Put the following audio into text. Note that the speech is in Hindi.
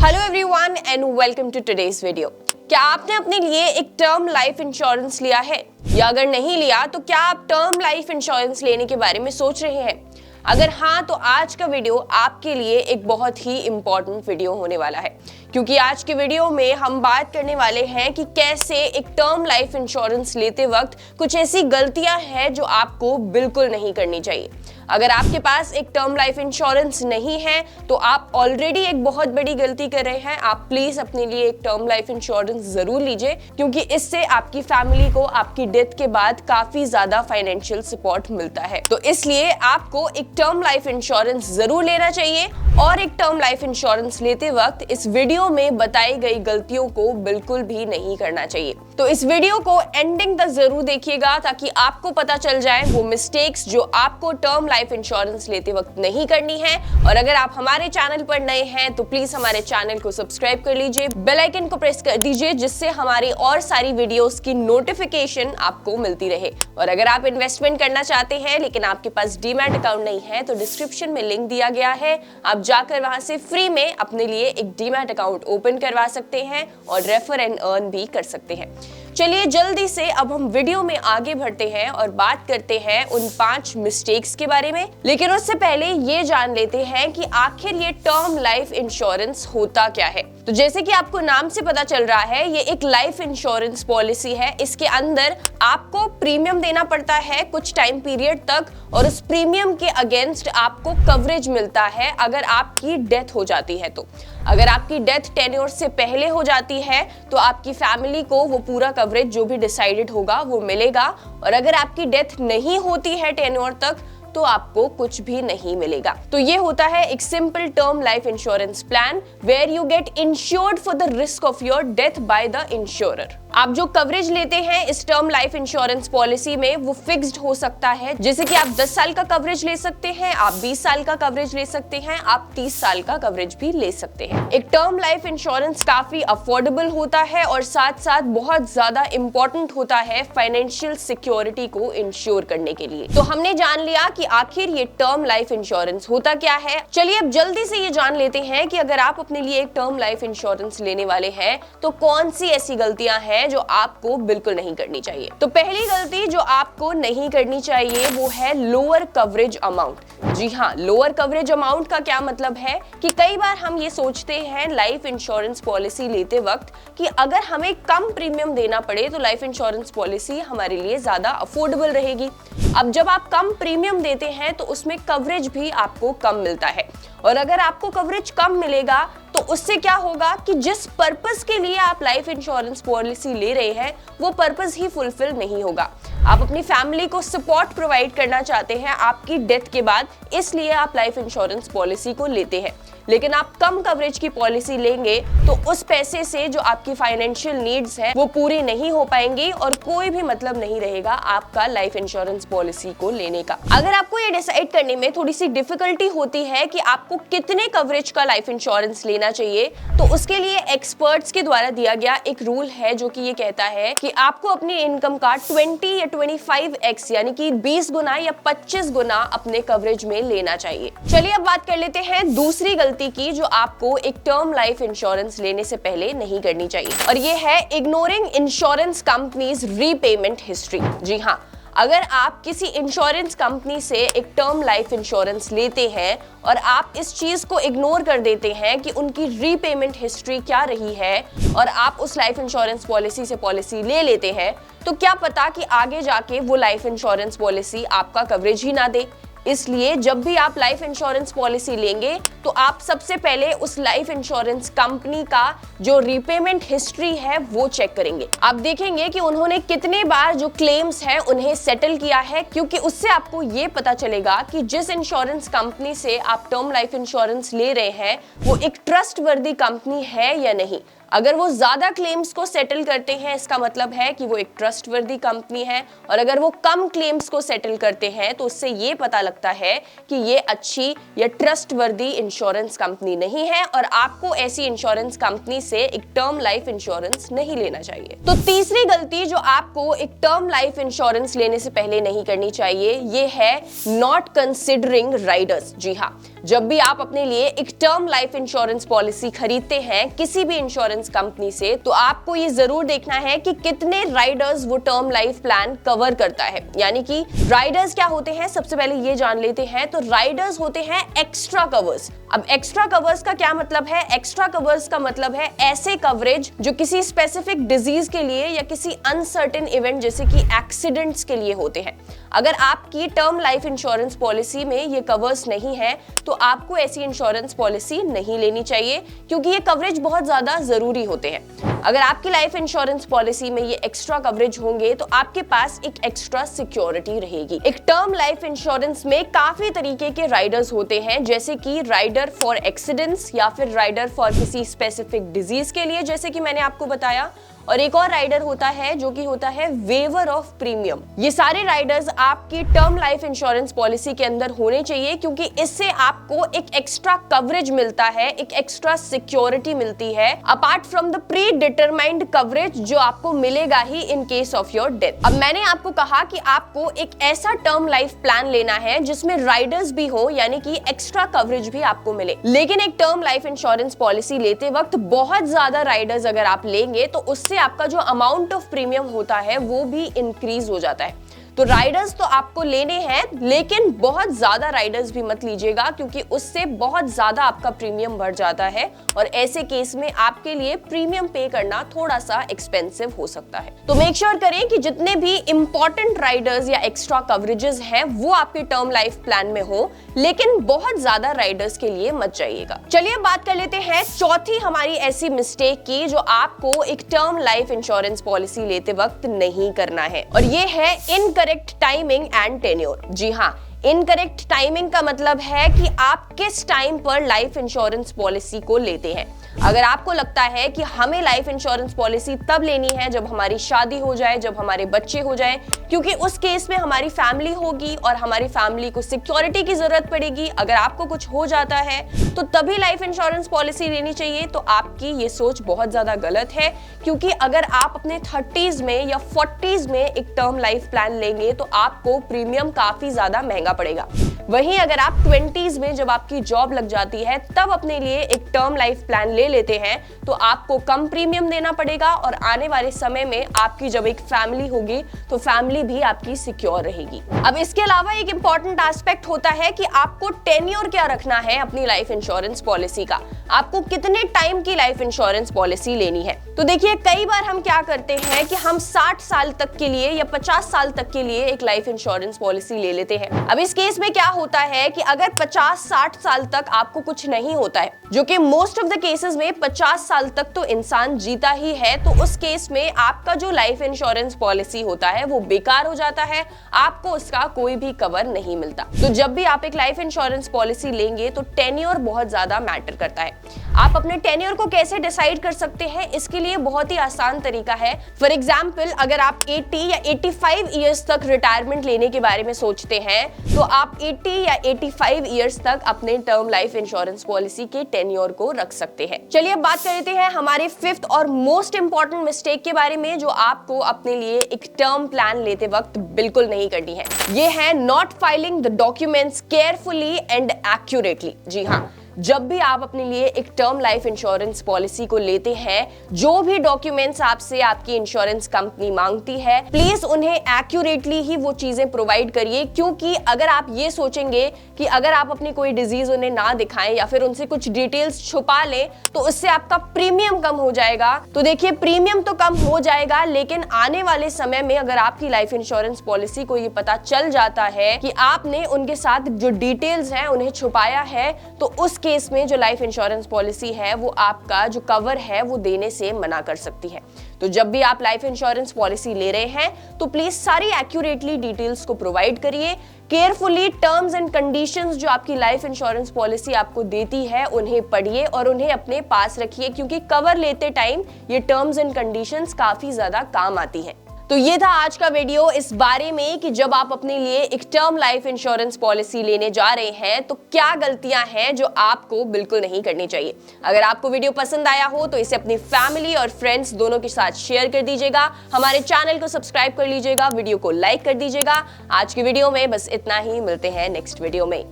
Hello everyone and welcome to today's video. क्या आपने अपने लिए एक टर्म लाइफ इंश्योरेंस लिया है, या अगर नहीं लिया तो क्या आप टर्म लाइफ इंश्योरेंस लेने के बारे में सोच रहे हैं? अगर हाँ, तो आज का वीडियो आपके लिए एक बहुत ही इंपॉर्टेंट वीडियो होने वाला है, क्योंकि आज के वीडियो में हम बात करने वाले हैं कि कैसे एक टर्म लाइफ इंश्योरेंस लेते वक्त कुछ ऐसी गलतियां हैं जो आपको बिल्कुल नहीं करनी चाहिए। अगर आपके पास एक टर्म लाइफ इंश्योरेंस नहीं है तो आप ऑलरेडी एक बहुत बड़ी गलती कर रहे हैं। आप प्लीज अपने लिए एक टर्म लाइफ इंश्योरेंस जरूर लीजिए, क्योंकि इससे आपकी फैमिली को आपकी डेथ के बाद काफी ज्यादा फाइनेंशियल सपोर्ट मिलता है। तो इसलिए आपको एक टर्म लाइफ इंश्योरेंस जरूर लेना चाहिए, और एक टर्म लाइफ इंश्योरेंस लेते वक्त इस वीडियो में बताई गई गलतियों को बिल्कुल भी नहीं करना चाहिए। तो इस वीडियो को एंडिंग तक जरूर देखिएगा, ताकि आपको पता चल जाए वो मिस्टेक्स जो आपको टर्म लाइफ इंश्योरेंस लेते वक्त नहीं करनी है। और अगर आप हमारे चैनल पर नए हैं तो प्लीज हमारे चैनल को सब्सक्राइब कर लीजिए, बेल आइकन को प्रेस कर दीजिए, जिससे हमारी और सारी वीडियोस की नोटिफिकेशन आपको मिलती रहे। और अगर आप इन्वेस्टमेंट करना चाहते हैं लेकिन आपके पास डीमैट अकाउंट नहीं है, तो डिस्क्रिप्शन में लिंक दिया गया है, आप जाकर वहां से फ्री में अपने लिए एक डीमैट अकाउंट ओपन करवा सकते हैं और रेफर एंड अर्न भी कर सकते हैं। चलिए जल्दी से अब हम वीडियो में आगे बढ़ते हैं और बात करते हैं उन 5 मिस्टेक्स के बारे में। लेकिन उससे पहले ये जान लेते हैं कि आखिर ये टर्म लाइफ इंश्योरेंस होता क्या है। तो जैसे कि आपको नाम से पता चल रहा है, ये एक लाइफ इंश्योरेंस पॉलिसी है। इसके अंदर आपको प्रीमियम देना पड़ता है कुछ टाइम पीरियड तक, और उस प्रीमियम के अगेंस्ट आपको कवरेज मिलता है अगर आपकी डेथ हो जाती है। तो अगर आपकी डेथ टेन्योर से पहले हो जाती है तो आपकी फैमिली को वो पूरा कवरेज जो भी डिसाइडेड होगा वो मिलेगा, और अगर आपकी डेथ नहीं होती है टेन्योर तक तो आपको कुछ भी नहीं मिलेगा। तो ये होता है एक simple term life insurance plan where you get insured for the risk of your death by the insurer. आप जो कवरेज लेते हैं इस टर्म लाइफ इंश्योरेंस पॉलिसी में वो फिक्स्ड हो सकता है, जैसे कि आप 10 साल का कवरेज ले सकते हैं, आप 20 साल का कवरेज ले सकते हैं, आप 30 साल का कवरेज भी ले सकते हैं। एक टर्म लाइफ इंश्योरेंस काफी अफोर्डेबल होता है और साथ साथ बहुत ज्यादा इंपॉर्टेंट होता है फाइनेंशियल सिक्योरिटी को इंश्योर करने के लिए। तो हमने जान लिया कि आखिर ये टर्म लाइफ इंश्योरेंस होता क्या है। चलिए अब जल्दी से ये जान लेते हैं कि अगर आप अपने लिए एक टर्म लाइफ इंश्योरेंस लेने वाले हैं तो कौन सी ऐसी गलतियां हैं जो आपको बिल्कुल नहीं करनी चाहिए। तो पहली गलती जो आपको नहीं करनी चाहिए वो है लोअर कवरेज अमाउंट। जी हाँ, लोअर कवरेज अमाउंट का क्या मतलब है कि कई बार हम ये सोचते हैं लाइफ इंश्योरेंस पॉलिसी लेते वक्त कि अगर हमें कम प्रीमियम देना पड़े तो लाइफ इंश्योरेंस पॉलिसी हमारे लिए ज्यादा अफोर्डेबल रहेगी। अब जब आप कम प्रीमियम देते हैं तो उसमें कवरेज भी आपको कम मिलता है, और अगर आपको कवरेज कम मिलेगा तो उससे क्या होगा कि जिस पर्पस के लिए आप लाइफ इंश्योरेंस पॉलिसी ले रहे हैं वो पर्पस ही फुलफिल नहीं होगा। आप अपनी फैमिली को सपोर्ट प्रोवाइड करना चाहते हैं आपकी डेथ के बाद, इसलिए आप लाइफ इंश्योरेंस पॉलिसी को लेते हैं। लेकिन आप कम कवरेज की पॉलिसी लेंगे तो उस पैसे से जो आपकी फाइनेंशियल नीड्स है वो पूरी नहीं हो पाएंगी, और कोई भी मतलब नहीं रहेगा आपका लाइफ इंश्योरेंस पॉलिसी को लेने का। अगर आपको ये डिसाइड करने में थोड़ी सी डिफिकल्टी होती है कि आपको कितने कवरेज का लाइफ इंश्योरेंस लेना चाहिए, तो उसके लिए एक्सपर्ट्स के द्वारा दिया गया एक रूल है जो कि ये कहता है कि आपको अपनी इनकम का 20 या 25x यानी कि 20 गुना या 25 गुना अपने कवरेज में लेना चाहिए। चलिए अब बात कर लेते हैं दूसरी गलती की जो आपको एक टर्म लाइफ इंश्योरेंस लेने से पहले नहीं करनी चाहिए, और ये है ignoring insurance companies repayment history. जी हाँ, अगर आप किसी इंश्योरेंस कंपनी से एक टर्म लाइफ इंश्योरेंस लेते हैं और आप इस चीज को इग्नोर कर देते हैं कि उनकी रीपेमेंट हिस्ट्री क्या रही है, और आप उस लाइफ इंश्योरेंस पॉलिसी से पॉलिसी ले लेते हैं, तो क्या पता कि आगे जाके वो लाइफ इंश्योरेंस पॉलिसी आपका कवरेज ही ना दे। इसलिए जब भी आप लाइफ इंश्योरेंस पॉलिसी लेंगे तो आप सबसे पहले उस लाइफ इंश्योरेंस कंपनी का जो रीपेमेंट हिस्ट्री है वो चेक करेंगे। आप देखेंगे कि उन्होंने कितने बार जो क्लेम्स हैं उन्हें सेटल किया है, क्योंकि उससे आपको ये पता चलेगा कि जिस इंश्योरेंस कंपनी से आप टर्म लाइफ इंश्योरेंस ले रहे हैं वो एक ट्रस्टवर्दी कंपनी है या नहीं। अगर वो ज्यादा क्लेम्स को सेटल करते हैं इसका मतलब है कि वो एक ट्रस्टवर्दी कंपनी है, और अगर वो कम क्लेम्स को सेटल करते हैं तो उससे ये पता लगता है कि ये अच्छी या ट्रस्टवर्दी इंश्योरेंस कंपनी नहीं है, और आपको ऐसी इंश्योरेंस कंपनी से एक टर्म लाइफ इंश्योरेंस नहीं लेना चाहिए। तो तीसरी गलती जो आपको एक टर्म लाइफ इंश्योरेंस लेने से पहले नहीं करनी चाहिए ये है नॉट कंसिडरिंग राइडर्स। जी हाँ, जब भी आप अपने लिए एक टर्म लाइफ इंश्योरेंस पॉलिसी खरीदते हैं किसी भी इंश्योरेंस कंपनी से, तो आपको ये जरूर देखना है कि कितने राइडर्स वो टर्म लाइफ प्लान कवर करता है। यानी कि राइडर्स क्या होते हैं, सबसे पहले ये जान लेते हैं। तो राइडर्स होते हैं एक्स्ट्रा कवर्स। अब एक्स्ट्रा कवर्स का क्या मतलब है? एक्स्ट्रा कवर्स का मतलब है ऐसे कवरेज जो किसी स्पेसिफिक डिजीज के लिए या किसी अनसर्टेन इवेंट जैसे कि एक्सीडेंट्स के लिए होते हैं। अगर आपकी टर्म लाइफ इंश्योरेंस पॉलिसी में ये कवर्स नहीं है तो आपको ऐसी इंश्योरेंस पॉलिसी नहीं लेनी चाहिए, क्योंकि ये कवरेज बहुत ज्यादा जरूरी होते हैं। अगर आपकी लाइफ इंश्योरेंस पॉलिसी में ये एक्स्ट्रा कवरेज होंगे तो आपके पास एक एक्स्ट्रा सिक्योरिटी रहेगी। एक टर्म लाइफ इंश्योरेंस में काफी तरीके के राइडर्स होते हैं, जैसे कि राइडर फॉर एक्सीडेंट्स या फिर राइडर फॉर किसी स्पेसिफिक डिजीज के लिए, जैसे कि मैंने आपको बताया। और एक और राइडर होता है जो कि होता है वेवर ऑफ प्रीमियम। ये सारे राइडर्स आपकी टर्म लाइफ इंश्योरेंस पॉलिसी के अंदर होने चाहिए, क्योंकि इससे आपको एक एक्स्ट्रा कवरेज मिलता है, एक एक्स्ट्रा सिक्योरिटी मिलती है apart from the predetermined coverage जो आपको मिलेगा ही in case of your death. अब मैंने आपको कहा कि आपको एक ऐसा टर्म लाइफ प्लान लेना है जिसमें राइडर्स भी हो, यानी कि एक्स्ट्रा कवरेज भी आपको मिले। लेकिन एक टर्म लाइफ इंश्योरेंस पॉलिसी लेते वक्त बहुत ज्यादा राइडर्स अगर आप लेंगे तो उससे आपका जो अमाउंट ऑफ प्रीमियम होता है वो भी इंक्रीज हो जाता है। तो राइडर्स तो आपको लेने हैं, लेकिन बहुत ज्यादा राइडर्स भी मत लीजिएगा, क्योंकि उससे बहुत ज्यादा आपका प्रीमियम बढ़ जाता है और ऐसे केस में आपके लिए प्रीमियम पे करना थोड़ा सा एक्सपेंसिव हो सकता है। तो मेक श्योर करें कि जितने भी इंपॉर्टेंट राइडर्स या एक्स्ट्रा कवरेजेस हैं वो आपके टर्म लाइफ प्लान में हो, लेकिन बहुत ज्यादा राइडर्स के लिए मत जाइएगा। चलिए बात कर लेते हैं चौथी हमारी ऐसी मिस्टेक की जो आपको एक टर्म लाइफ इंश्योरेंस पॉलिसी लेते वक्त नहीं करना है, और ये है इनकरेक्ट टाइमिंग एंड टेन्योर। जी हाँ, इनकरेक्ट टाइमिंग का मतलब है कि आप किस टाइम पर लाइफ इंश्योरेंस पॉलिसी को लेते हैं। अगर आपको लगता है कि हमें लाइफ इंश्योरेंस पॉलिसी तब लेनी है जब हमारी शादी हो जाए, जब हमारे बच्चे हो जाए, क्योंकि उस केस में हमारी फैमिली होगी और हमारी फैमिली को सिक्योरिटी की जरूरत पड़ेगी, अगर आपको कुछ हो जाता है तो तभी लाइफ इंश्योरेंस पॉलिसी लेनी चाहिए, तो आपकी ये सोच बहुत ज्यादा गलत है। क्योंकि अगर आप अपने 30s में या 40s में एक टर्म लाइफ प्लान लेंगे तो आपको प्रीमियम काफी ज्यादा महंगा पड़ेगा। वहीं अगर आप 20s में जब आपकी जॉब लग जाती है तब अपने लिए एक टर्म लाइफ प्लान ले लेते हैं तो आपको कम प्रीमियम देना पड़ेगा, और आने वाले समय में आपकी जब एक फैमिली होगी तो फैमिली भी आपकी सिक्योर रहेगी। अब इसके अलावा एक इंपॉर्टेंट एस्पेक्ट होता है कि आपको टेन्योर क्या रखना है अपनी लाइफ इंश्योरेंस पॉलिसी का। आपको कितने टाइम की लाइफ इंश्योरेंस पॉलिसी लेनी है? तो देखिए, कई बार हम क्या करते हैं कि हम 60 साल तक के लिए या 50 साल तक के लिए एक लाइफ इंश्योरेंस पॉलिसी ले लेते हैं। अब इस केस में क्या होता है कि अगर 50-60 साल तक आपको कुछ नहीं होता है, जो कि मोस्ट ऑफ द केसेस में 50 साल तक तो इंसान जीता ही है, तो उस केस में आपका जो लाइफ इंश्योरेंस पॉलिसी होता है वो बेकार हो जाता है, आपको उसका कोई भी कवर नहीं मिलता। तो जब भी आप एक लाइफ इंश्योरेंस पॉलिसी लेंगे तो टेन्योर बहुत ज्यादा मैटर करता है। आप अपने टेन्योर को कैसे डिसाइड कर सकते हैं? इसके लिए बहुत ही आसान तरीका है। फॉर एग्जाम्पल, अगर आप 80 या 85 ईयर्स तक रिटायरमेंट लेने के बारे में सोचते हैं तो आप 80 या 85 ईयर्स तक अपने टर्म लाइफ इंश्योरेंस पॉलिसी के टेन्योर को रख सकते हैं। चलिए अब बात कर लेते हैं हमारे फिफ्थ और मोस्ट इंपॉर्टेंट मिस्टेक के बारे में, जो आपको अपने लिए एक टर्म प्लान लेते वक्त बिल्कुल नहीं करनी है। ये है not filing the documents carefully and accurately. जी हाँ, जब भी आप अपने लिए एक टर्म लाइफ इंश्योरेंस पॉलिसी को लेते हैं, जो भी डॉक्यूमेंट्स आपसे आपकी इंश्योरेंस कंपनी मांगती है, प्लीज उन्हें एक्यूरेटली ही वो चीजें प्रोवाइड करिए। क्योंकि अगर आप ये सोचेंगे कि अगर आप अपनी कोई डिजीज उन्हें ना दिखाएं या फिर उनसे कुछ डिटेल्स छुपा लें तो उससे आपका प्रीमियम कम हो जाएगा। तो देखिए, प्रीमियम तो कम हो जाएगा, लेकिन आने वाले समय में अगर आपकी लाइफ इंश्योरेंस पॉलिसी को ये पता चल जाता है कि आपने उनके साथ जो डिटेल्स हैं उन्हें छुपाया है, तो उस केस में जो लाइफ इंश्योरेंस पॉलिसी है वो आपका जो कवर है वो देने से मना कर सकती है। तो जब भी आप लाइफ इंश्योरेंस पॉलिसी ले रहे हैं तो प्लीज सारी एक्यूरेटली डिटेल्स को प्रोवाइड करिए। केयरफुली टर्म्स एंड कंडीशंस जो आपकी लाइफ इंश्योरेंस पॉलिसी आपको देती है उन्हें पढ़िए और उन्हें अपने पास रखिए, क्योंकि कवर लेते टाइम ये टर्म्स एंड कंडीशंस काफी ज्यादा काम आती हैं। तो ये था आज का वीडियो इस बारे में कि जब आप अपने लिए एक टर्म लाइफ इंश्योरेंस पॉलिसी लेने जा रहे हैं तो क्या गलतियां हैं जो आपको बिल्कुल नहीं करनी चाहिए। अगर आपको वीडियो पसंद आया हो तो इसे अपनी फैमिली और फ्रेंड्स दोनों के साथ शेयर कर दीजिएगा। हमारे चैनल को सब्सक्राइब कर लीजिएगा, वीडियो को लाइक कर दीजिएगा। आज की वीडियो में बस इतना ही, मिलते हैं नेक्स्ट वीडियो में।